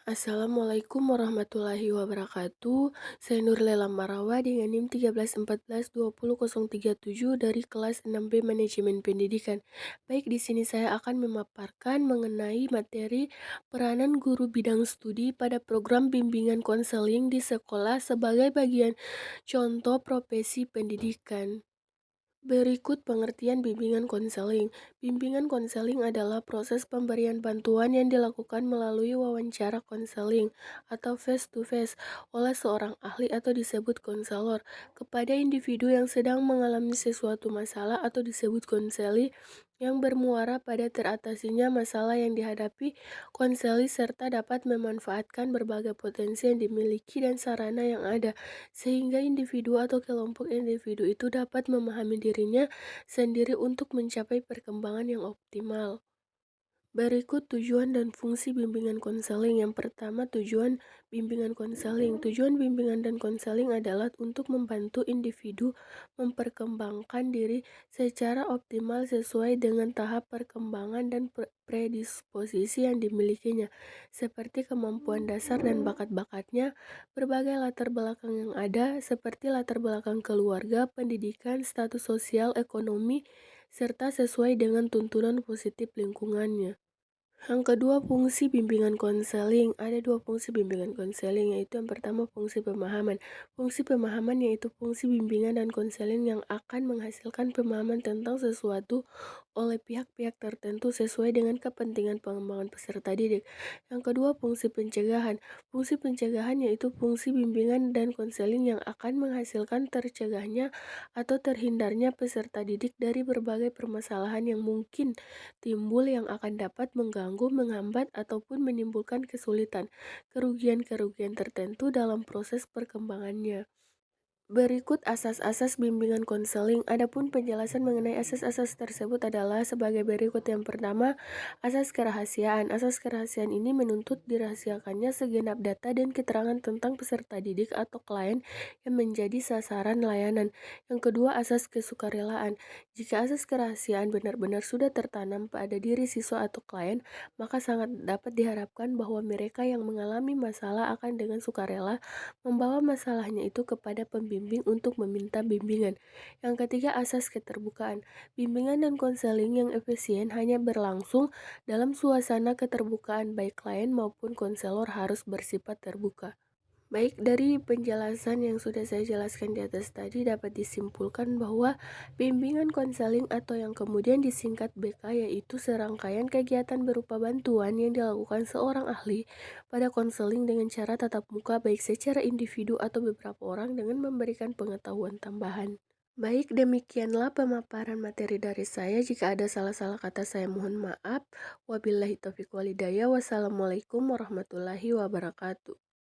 Assalamualaikum warahmatullahi wabarakatuh. Saya Nurlela Marawa dengan NIM 13142037 dari kelas 6B Manajemen Pendidikan. Baik, di sini saya akan memaparkan mengenai materi peranan guru bidang studi pada program bimbingan konseling di sekolah sebagai bagian contoh profesi pendidikan. Berikut pengertian bimbingan konseling. Bimbingan konseling adalah proses pemberian bantuan yang dilakukan melalui wawancara konseling atau face-to-face oleh seorang ahli atau disebut konselor kepada individu yang sedang mengalami sesuatu masalah atau disebut konseli yang bermuara pada teratasinya masalah yang dihadapi konseli serta dapat memanfaatkan berbagai potensi yang dimiliki dan sarana yang ada sehingga individu atau kelompok individu itu dapat memahami dirinya sendiri untuk mencapai perkembangan yang optimal. Berikut tujuan dan fungsi bimbingan konseling. Yang pertama, tujuan bimbingan konseling. Tujuan bimbingan dan konseling adalah untuk membantu individu memperkembangkan diri secara optimal sesuai dengan tahap perkembangan dan predisposisi yang dimilikinya, seperti kemampuan dasar dan bakat-bakatnya, berbagai latar belakang yang ada, seperti latar belakang keluarga, pendidikan, status sosial, ekonomi, serta sesuai dengan tuntunan positif lingkungannya. Yang kedua, fungsi bimbingan konseling. Ada dua fungsi bimbingan konseling, yaitu yang pertama fungsi pemahaman. Fungsi pemahaman yaitu fungsi bimbingan dan konseling yang akan menghasilkan pemahaman tentang sesuatu oleh pihak-pihak tertentu sesuai dengan kepentingan pengembangan peserta didik. Yang kedua, fungsi pencegahan. Fungsi pencegahan yaitu fungsi bimbingan dan konseling yang akan menghasilkan tercegahnya atau terhindarnya peserta didik dari berbagai permasalahan yang mungkin timbul yang akan dapat mengganggu, menghambat, ataupun menimbulkan kesulitan, kerugian-kerugian tertentu dalam proses perkembangannya. Berikut asas-asas bimbingan konseling. Adapun penjelasan mengenai asas-asas tersebut adalah sebagai berikut. Yang pertama, asas kerahasiaan. Asas kerahasiaan ini menuntut dirahasiakannya segenap data dan keterangan tentang peserta didik atau klien yang menjadi sasaran layanan. Yang kedua, asas kesukarelaan. Jika asas kerahasiaan benar-benar sudah tertanam pada diri siswa atau klien, maka sangat dapat diharapkan bahwa mereka yang mengalami masalah akan dengan sukarela membawa masalahnya itu kepada pembimbing untuk meminta bimbingan. Yang ketiga, asas keterbukaan. Bimbingan dan konseling yang efisien hanya berlangsung dalam suasana keterbukaan, baik klien maupun konselor harus bersifat terbuka. Baik, dari penjelasan yang sudah saya jelaskan di atas tadi dapat disimpulkan bahwa bimbingan konseling atau yang kemudian disingkat BK yaitu serangkaian kegiatan berupa bantuan yang dilakukan seorang ahli pada konseling dengan cara tatap muka baik secara individu atau beberapa orang dengan memberikan pengetahuan tambahan. Baik, demikianlah pemaparan materi dari saya. Jika ada salah-salah kata saya mohon maaf. Wabillahi taufiq walhidayah. Wassalamualaikum warahmatullahi wabarakatuh.